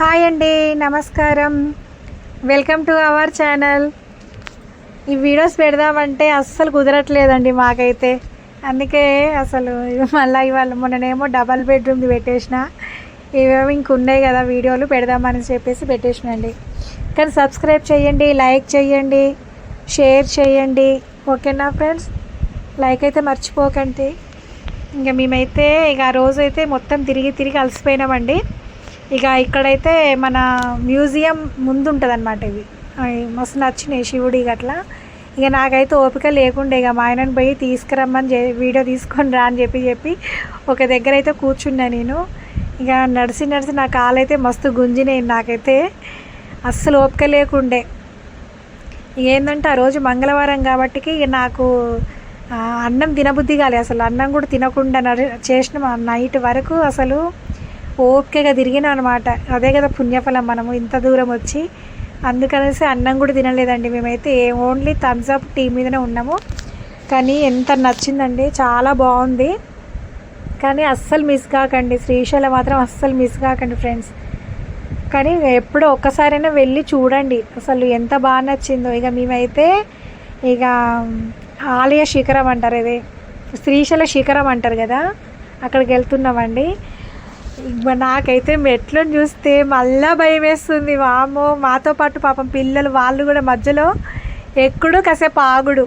Hi అండి, నమస్కారం. Welcome to our channel. ఈ వీడియోస్ పెడదామంటే అస్సలు కుదరట్లేదండి మాకైతే. అందుకే అసలు మళ్ళీ ఇవాళ మొన్ననేమో డబల్ బెడ్రూమ్ది పెట్టేసిన, ఇవేమో ఇంకున్నాయి కదా వీడియోలు పెడదామని చెప్పేసి పెట్టేసినండి. కానీ సబ్స్క్రైబ్ చేయండి, లైక్ చేయండి, షేర్ చేయండి, ఓకేనా ఫ్రెండ్స్? లైక్ అయితే మర్చిపోకండి. ఇంకా మేమైతే ఇక ఆ రోజు అయితే మొత్తం తిరిగి అలసిపోయినామండి. ఇక ఇక్కడైతే మన మ్యూజియం ముందు ఉంటుంది అనమాట. ఇవి మస్తు నచ్చినాయి శివుడి గట్లా. ఇక నాకైతే ఓపిక లేకుండే ఇక మా ఆయనను పోయి తీసుకురమ్మని వీడియో తీసుకొని రా అని చెప్పి ఒక దగ్గర అయితే కూర్చున్నా నేను. ఇక నడిచి నా కాలైతే మస్తు గుంజినాయి. నాకైతే అస్సలు ఓపిక లేకుండే. ఏంటంటే ఆ రోజు మంగళవారం కాబట్టి ఇక నాకు అన్నం తినబుద్ధి కాలే. అసలు అన్నం కూడా తినకుండా చేసిన నైట్ వరకు అసలు ఓపికగా తిరిగినాం అనమాట. అదే కదా పుణ్యఫలం, మనము ఇంత దూరం వచ్చి. అందుకనేసి అన్నం కూడా తినలేదండి మేమైతే. ఓన్లీ థమ్స్ అప్ టీ మీదనే ఉన్నాము. కానీ ఎంత నచ్చిందండి, చాలా బాగుంది. కానీ అస్సలు మిస్ కాకండి, శ్రీశైలం మాత్రం అస్సలు మిస్ కాకండి ఫ్రెండ్స్. కానీ ఎప్పుడో ఒక్కసారైనా వెళ్ళి చూడండి, అసలు ఎంత బాగా నచ్చిందో. ఇక మేమైతే ఇక ఆలయ శిఖరం అంటారు, ఇది శ్రీశైల శిఖరం అంటారు కదా, అక్కడికి వెళ్తున్నామండి. నాకైతే మెట్లను చూస్తే మళ్ళా భయం వేస్తుంది. వామో, మాతో పాటు పాపం పిల్లలు వాళ్ళు కూడా మధ్యలో ఎక్కడు కాసేపు ఆగుడు.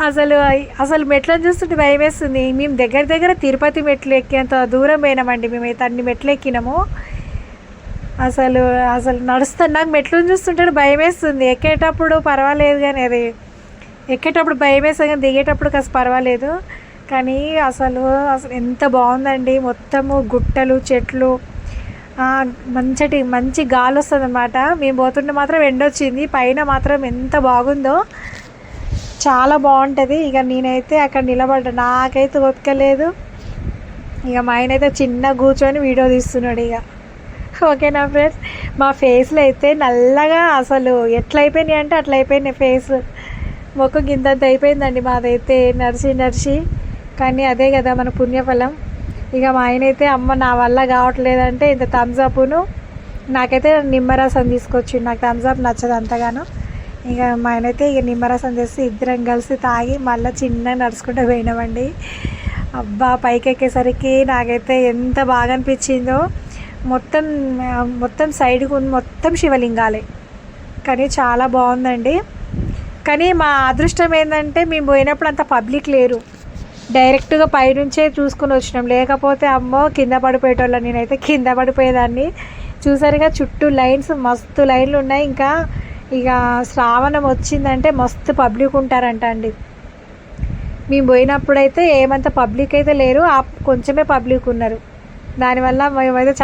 అసలు మెట్లను చూస్తుంటే భయం వేస్తుంది. మేము దగ్గర తిరుపతి మెట్లు ఎక్కేంత దూరం పోయినామండి. మేమైతే అన్ని మెట్లు ఎక్కినాము. అసలు నాకు మెట్లను చూస్తుంటే భయం వేస్తుంది. ఎక్కేటప్పుడు పర్వాలేదు, కానీ అది ఎక్కేటప్పుడు భయం వేస్తుంది, కానీ దిగేటప్పుడు కాస్త పర్వాలేదు. కానీ అసలు ఎంత బాగుందండి. మొత్తము గుట్టలు, చెట్లు, మంచి గాలి వస్తుంది అన్నమాట. మేము పోతుంటే మాత్రం ఎండొచ్చింది, పైన మాత్రం ఎంత బాగుందో, చాలా బాగుంటుంది. ఇక నేనైతే అక్కడ నిలబడ్డా, నాకైతే ఓపిక లేదు. ఇక మా ఆయన అయితే చిన్న కూర్చొని వీడియో తీస్తున్నాడు. ఇక ఓకేనా ఫ్రెండ్స్? మా ఫేస్లో అయితే నల్లగా అసలు ఎట్లా అయిపోయినాయి అంటే అట్లా అయిపోయినాయి ఫేస్. మొక్క గింతంత అయిపోయిందండి మాదైతే నడిచి. కానీ అదే కదా మన పుణ్యఫలం. ఇక మా ఆయన అయితే అమ్మ నా వల్ల కావట్లేదంటే ఇంత థమ్స్అప్ను నాకైతే నిమ్మరసం తీసుకొచ్చి, నాకు థమ్స్అప్ నచ్చదు అంతగానో. ఇక మా ఆయన అయితే ఇక నిమ్మరసం చేసి ఇద్దరం కలిసి తాగి మళ్ళీ చిన్నగా నడుచుకుంటూ పోయినామండి. అబ్బా, పైకి ఎక్కేసరికి నాకైతే ఎంత బాగా అనిపించిందో. మొత్తం సైడ్కు మొత్తం శివలింగాలే, కానీ చాలా బాగుందండి. కానీ మా అదృష్టం ఏంటంటే మేము పోయినప్పుడు అంత పబ్లిక్ లేరు, డైరెక్ట్గా పైనుంచే చూసుకుని వచ్చినాం. లేకపోతే అమ్మో కింద పడిపోయేటోళ్ళ, నేనైతే కింద పడిపోయేదాన్ని. చూసారుగా చుట్టూ లైన్స్, మస్తు లైన్లు ఉన్నాయి. ఇంకా ఇక శ్రావణం వచ్చిందంటే మస్తు పబ్లిక్ ఉంటారంట అండి. మేము పోయినప్పుడైతే ఏమంత పబ్లిక్ అయితే లేరు, కొంచెమే పబ్లిక్ ఉన్నారు. దానివల్ల మేమైతే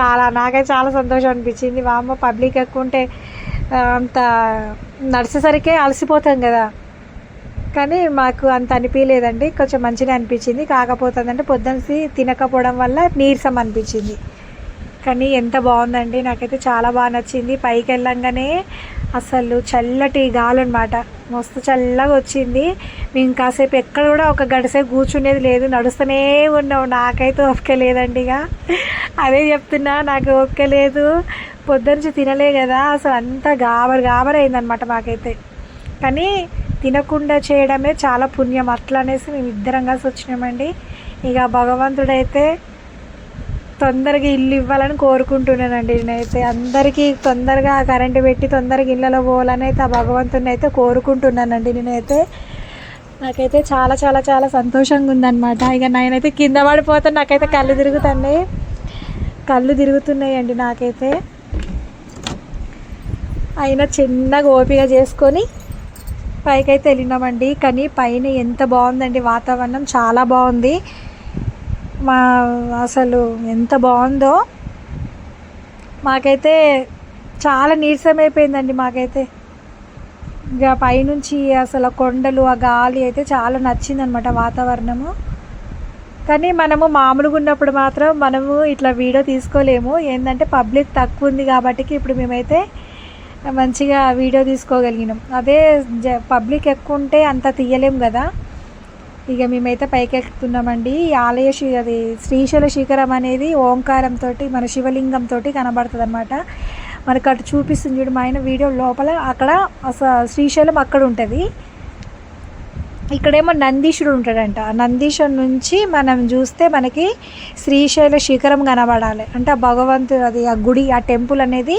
నాకైతే చాలా సంతోషం అనిపించింది. వామ్మ, పబ్లిక్ ఎక్కువ ఉంటే అంత నడిచేసరికే అలసిపోతాం కదా. కానీ మాకు అంత అనిపించలేదండి, కొంచెం మంచిగా అనిపించింది. కాకపోతుందంటే పొద్దున్నసి తినకపోవడం వల్ల నీరసం అనిపించింది. కానీ ఎంత బాగుందండి, నాకైతే చాలా బాగా నచ్చింది. పైకి వెళ్ళంగానే అసలు చల్లటి గాలి అనమాట, మస్తు చల్లగా వచ్చింది. మేము కాసేపు ఎక్కడ కూడా ఒక గంటసేపు కూర్చునేది లేదు, నడుస్తూనే ఉన్నాం. నాకైతే ఓపిక లేదండి. ఇక అదే చెప్తున్నా, నాకు ఓపిక లేదు. పొద్దునుంచి తినలే కదా, అసలు అంతా గాబర్ అయిందనమాట మాకైతే. కానీ తినకుండా చేయడమే చాలా పుణ్యం, అట్లా అనేసి మేము ఇద్దరం కలిసి వచ్చినామండి. ఇక భగవంతుడైతే తొందరగా ఇల్లు ఇవ్వాలని కోరుకుంటున్నానండి. నేనైతే అందరికీ తొందరగా కరెంటు పెట్టి తొందరగా ఇళ్ళలో పోవాలని అయితే ఆ భగవంతుని అయితే కోరుకుంటున్నానండి. నేనైతే నాకైతే చాలా సంతోషంగా ఉందన్నమాట. ఇక నేనైతే కింద పడిపోతే నాకైతే కళ్ళు తిరుగుతున్నాయండి నాకైతే. అయినా చిన్నగా ఓపిక చేసుకొని పైకైతే వెళ్ళినామండి. కానీ పైన ఎంత బాగుందండి, వాతావరణం చాలా బాగుంది. అసలు ఎంత బాగుందో, మాకైతే చాలా నీరసమైపోయిందండి మాకైతే. ఇక పైనుంచి అసలు కొండలు, ఆ గాలి అయితే చాలా నచ్చిందనమాట వాతావరణము. కానీ మనము మామూలుగా ఉన్నప్పుడు మాత్రం మనము ఇట్లా వీడియో తీసుకోలేము, ఏంటంటే పబ్లిక్ తక్కువ ఉంది కాబట్టి. ఇప్పుడు మేమైతే మంచిగా వీడియో తీసుకోగలిగినాం. అదే పబ్లిక్ ఎక్కువ ఉంటే అంత తీయలేం కదా. ఇక మేమైతే పైకి ఎక్కుతున్నామండి. ఈ ఆలయ అది శ్రీశైల శిఖరం అనేది ఓంకారంతో మన శివలింగంతో కనబడుతుంది అనమాట. మనకు అటు చూపిస్తుంది చూడు మా ఆయన వీడియో లోపల, అక్కడ శ్రీశైలం అక్కడ ఉంటుంది. ఇక్కడేమో నందీశుడు ఉంటాడంట. నందీశ్వరు నుంచి మనం చూస్తే మనకి శ్రీశైల శిఖరం కనబడాలి అంటే ఆ భగవంతుడు అది ఆ గుడి ఆ టెంపుల్ అనేది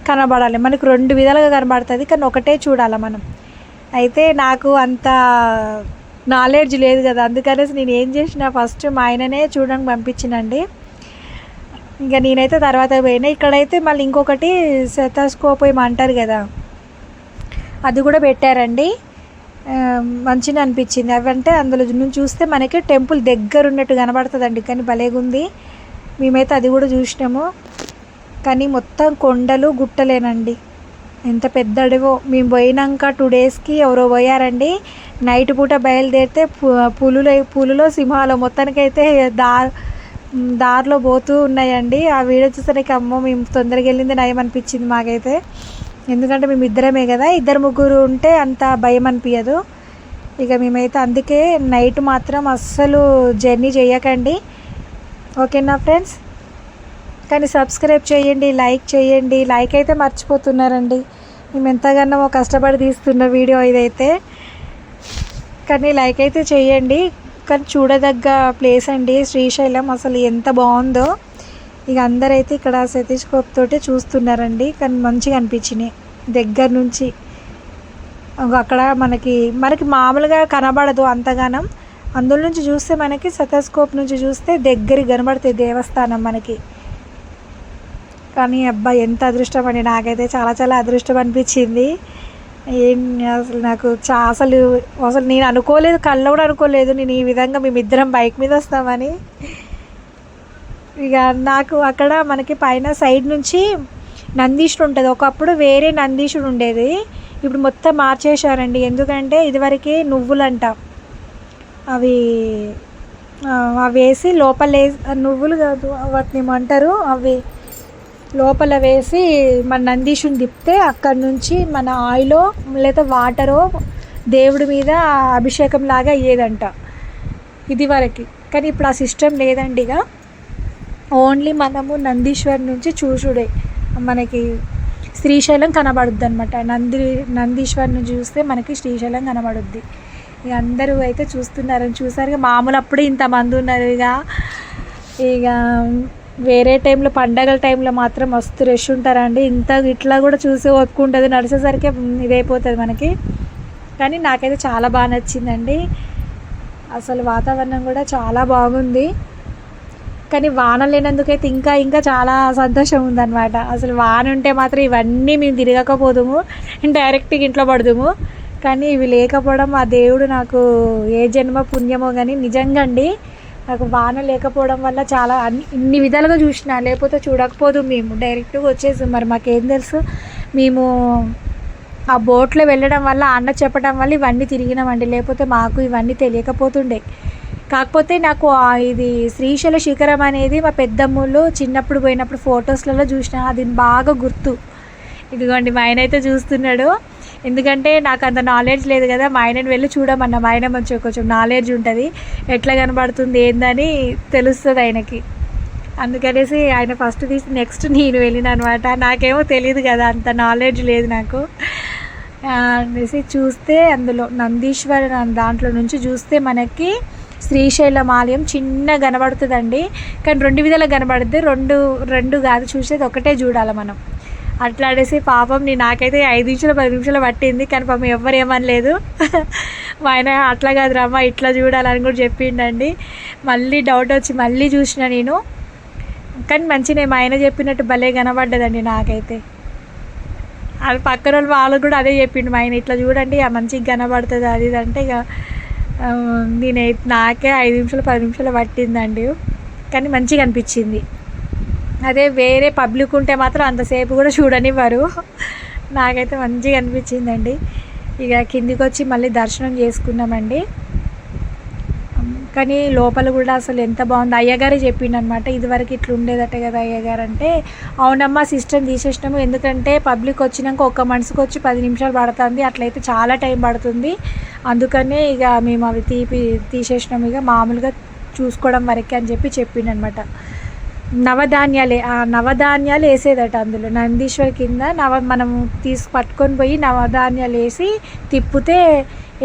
కనబడాలి. మనకు 2 విధాలుగా కనబడుతుంది, కానీ ఒకటే చూడాలి మనం. అయితే నాకు అంత నాలెడ్జ్ లేదు కదా, అందుకనేసి నేను ఏం చేసిన ఫస్ట్ మా ఆయననే చూడడానికి పంపించినండి. ఇంకా నేనైతే తర్వాత పోయినా. ఇక్కడైతే మళ్ళీ ఇంకొకటి సెతాస్కోప్ ఏమో అంటారు కదా, అది కూడా పెట్టారండి. మంచిగా అనిపించింది. అవంటే అందులో నుంచి చూస్తే మనకి టెంపుల్ దగ్గర ఉన్నట్టు కనబడుతుందండి, కానీ భలేగుంది. మేమైతే అది కూడా చూసినాము. కానీ మొత్తం కొండలు గుట్టలేనండి, ఎంత పెద్ద అడవో. మేము పోయినాక 2 డేస్కి ఎవరో పోయారండి. నైట్ పూట బయలుదేరితే పులులో సింహాలు మొత్తానికైతే దారిలో పోతూ ఉన్నాయండి. ఆ వీడియో చూసేసరికి అమ్మో మేము తొందరగా వెళ్ళింది నయం అనిపించింది మాకైతే. ఎందుకంటే మేము ఇద్దరమే కదా, 2-3 ఉంటే అంత భయం అనిపించదు. ఇక మేమైతే అందుకే నైట్ మాత్రం అస్సలు జర్నీ చేయకండి, ఓకేనా ఫ్రెండ్స్. కానీ సబ్స్క్రైబ్ చేయండి, లైక్ చేయండి. లైక్ అయితే మర్చిపోతున్నారండి. మేము ఎంతగానో కష్టపడి తీస్తున్న వీడియో ఇదైతే, కానీ లైక్ అయితే చేయండి. కానీ చూడదగ్గ ప్లేస్ అండి శ్రీశైలం, అసలు ఎంత బాగుందో. ఇక అందరైతే ఇక్కడ సెతిస్కోప్ తోటి చూస్తున్నారండి, కానీ మంచిగా అనిపించినాయి దగ్గర నుంచి. అక్కడ మనకి మామూలుగా కనబడదు అంతగానం, అందులో నుంచి చూస్తే మనకి సెతస్కోప్ నుంచి చూస్తే దగ్గరికి కనబడుతుంది దేవస్థానం మనకి. కానీ అబ్బాయి ఎంత అదృష్టం అండి, నాకైతే చాలా చాలా అదృష్టం అనిపించింది. అసలు నాకు అసలు నేను అనుకోలేదు, కళ్ళ కూడా అనుకోలేదు నేను ఈ విధంగా మేమిద్దరం బైక్ మీద వస్తామని. ఇక నాకు అక్కడ మనకి పైన సైడ్ నుంచి నందీశుడు ఉంటుంది. ఒకప్పుడు వేరే నందీశుడు ఉండేది, ఇప్పుడు మొత్తం మార్చేశారండి. ఎందుకంటే ఇదివరకే నువ్వులంట అవి వేసి లోపల నువ్వులు కాదు వాటిని ఏమంటారు, అవి లోపల వేసి మన నందీశుని తిప్పితే అక్కడి నుంచి మన ఆయిలో లేదా వాటరో దేవుడి మీద అభిషేకం లాగా అయ్యేదంట ఇది వరకు. కానీ ఇప్పుడు ఆ సిస్టమ్ లేదండి. ఇక ఓన్లీ మనము నందీశ్వర్ నుంచి చూసుడే మనకి శ్రీశైలం కనబడుద్ది అనమాట. నందీశ్వర్ నుంచి చూస్తే మనకి శ్రీశైలం కనబడుద్ది. ఇక అందరూ అయితే చూస్తున్నారని చూసారు. మామూలు అప్పుడు ఇంతమంది ఉన్నారు. ఇక వేరే టైంలో పండగల టైంలో మాత్రం మస్తు రష్ ఉంటారండి. ఇట్లా కూడా చూసి ఒప్పుకుంటుంది, నడిచేసరికి ఇదైపోతుంది మనకి. కానీ నాకైతే చాలా బాగా నచ్చిందండి. అసలు వాతావరణం కూడా చాలా బాగుంది. కానీ వాన లేనందుకైతే ఇంకా చాలా సంతోషం ఉందన్నమాట. అసలు వాన ఉంటే మాత్రం ఇవన్నీ మేము తిరగకపోదుము, డైరెక్ట్గా ఇంట్లో పడదుము. కానీ ఇవి లేకపోవడం ఆ దేవుడు నాకు ఏ జన్మ పుణ్యమో. కానీ నిజంగా అండి నాకు వాన లేకపోవడం వల్ల చాలా ఇన్ని విధాలుగా చూసినా, లేకపోతే చూడకపోదు. మేము డైరెక్ట్గా వచ్చేసి మరి మాకేం తెలుసు, మేము ఆ బోట్లో వెళ్ళడం వల్ల అన్న చెప్పడం వల్ల ఇవన్నీ తిరిగినామండి, లేకపోతే మాకు ఇవన్నీ తెలియకపోతుండే. కాకపోతే నాకు ఇది శ్రీశైల శిఖరం అనేది మా పెద్దమ్మలు చిన్నప్పుడు పోయినప్పుడు ఫొటోస్లలో చూసిన, అది బాగా గుర్తు. ఇదిగోండి మా ఆయన అయితే చూస్తున్నాడు. ఎందుకంటే నాకు అంత నాలెడ్జ్ లేదు కదా, మా ఆయనని వెళ్ళి చూడమన్నా. మా ఆయన మంచిగా కొంచెం నాలెడ్జ్ ఉంటుంది, ఎట్లా కనబడుతుంది ఏందని తెలుస్తుంది ఆయనకి. అందుకనేసి ఆయన ఫస్ట్ తీసి నెక్స్ట్ నేను వెళ్ళిన అనమాట. నాకేమో తెలియదు కదా, అంత నాలెడ్జ్ లేదు నాకు. అనేసి చూస్తే అందులో నందీశ్వర దాంట్లో నుంచి చూస్తే మనకి శ్రీశైలం ఆలయం చిన్న కనబడుతుందండి. కానీ 2 విధాలుగా కనబడుద్ది, రెండు కాదు చూసేది ఒకటే చూడాలి మనం. అట్లా అనేసి పాపం నాకైతే 5 నిమిషాలు 10 నిమిషాలు పట్టింది. కానీ పాపం ఎవ్వరు ఏమనలేదు. మా ఆయన అట్లా కాదు రమ్మ ఇట్లా చూడాలని కూడా చెప్పిండండి. మళ్ళీ డౌట్ వచ్చి మళ్ళీ చూసిన నేను. కానీ మంచిగా మా ఆయన చెప్పినట్టు భలే కనబడ్డదండి నాకైతే. అది పక్కన వాళ్ళు కూడా అదే చెప్పిండు, మా ఆయన ఇట్లా చూడండి మంచిగా కనబడుతుంది అది ఇది అంటే. ఇక నాకే 5 నిమిషాలు 10 నిమిషాలు పట్టిందండి. కానీ మంచిగా అనిపించింది. అదే వేరే పబ్లిక్ ఉంటే మాత్రం అంతసేపు కూడా చూడనివ్వరు. నాకైతే మంచిగా అనిపించిందండి. ఇక కిందికి వచ్చి మళ్ళీ దర్శనం చేసుకున్నామండి. కానీ లోపల కూడా అసలు ఎంత బాగుంది. అయ్యగారే చెప్పిండనమాట, ఇదివరకు ఇట్లా ఉండేదట కదా అయ్యగారు అంటే. అవునమ్మా సిస్టమ్ తీసేసినాము, ఎందుకంటే పబ్లిక్ వచ్చినాక ఒక్క మనిషికి వచ్చి 10 నిమిషాలు పడుతుంది, అట్లయితే చాలా టైం పడుతుంది, అందుకనే ఇక మేము అవి తీసేసినాము, ఇక మామూలుగా చూసుకోవడం వరకే అని చెప్పిండనమాట. నవధాన్యాలే, ఆ నవధాన్యాలు వేసేదట అందులో నందీశ్వరి కింద. మనము పట్టుకొని పోయి నవధాన్యాలు వేసి తిప్పితే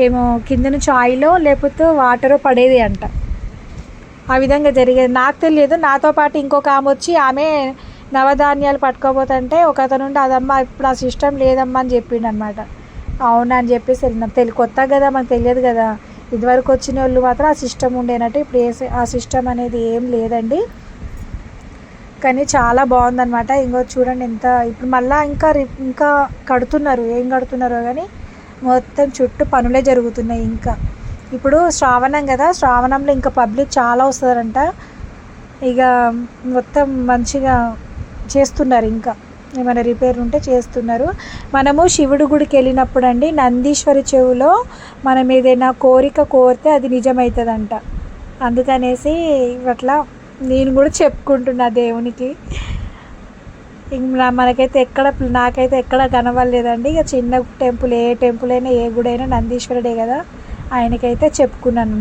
ఏమో కింద నుంచి ఆయిలో లేకపోతే వాటరో పడేది అంట. ఆ విధంగా జరిగేది. నాకు తెలియదు, నాతో పాటు ఇంకొక ఆమె వచ్చి ఆమె నవధాన్యాలు పట్టుకోపోతుంటే ఒక అతను ఉండి అదమ్మా ఇప్పుడు ఆ సిస్టమ్ లేదమ్మా అని చెప్పిండు అనమాట. అవునా అని చెప్పేసి వెళ్ళినాం. కొత్త కదా, మనకు తెలియదు కదా. ఇదివరకు వచ్చిన వాళ్ళు మాత్రం ఆ సిస్టమ్ ఉండేనట్టు, ఇప్పుడు ఆ సిస్టమ్ అనేది ఏం లేదండి. కానీ చాలా బాగుందన్నమాట. ఇంకో చూడండి ఎంత, ఇప్పుడు మళ్ళీ ఇంకా కడుతున్నారు, ఏం కడుతున్నారో కానీ మొత్తం చుట్టూ పనులే జరుగుతున్నాయి. ఇంకా ఇప్పుడు శ్రావణం కదా, శ్రావణంలో ఇంకా పబ్లిక్ చాలా వస్తారంట. ఇక మొత్తం మంచిగా చేస్తున్నారు, ఇంకా ఏమైనా రిపేర్ ఉంటే చేస్తున్నారు. మనము శివుడి గుడికి వెళ్ళినప్పుడు అండి, నందీశ్వరి చెవులో మనం ఏదైనా కోరిక కోరితే అది నిజమవుతుందంట. అందుకనేసి అట్లా నేను కూడా చెప్పుకుంటున్నా దేవునికి. నాకైతే ఎక్కడ కనవలేదండి. ఇక చిన్న టెంపుల్, ఏ టెంపుల్ అయినా ఏ గుడి అయినా నందీశ్వరుడే కదా, ఆయనకైతే చెప్పుకున్నాను.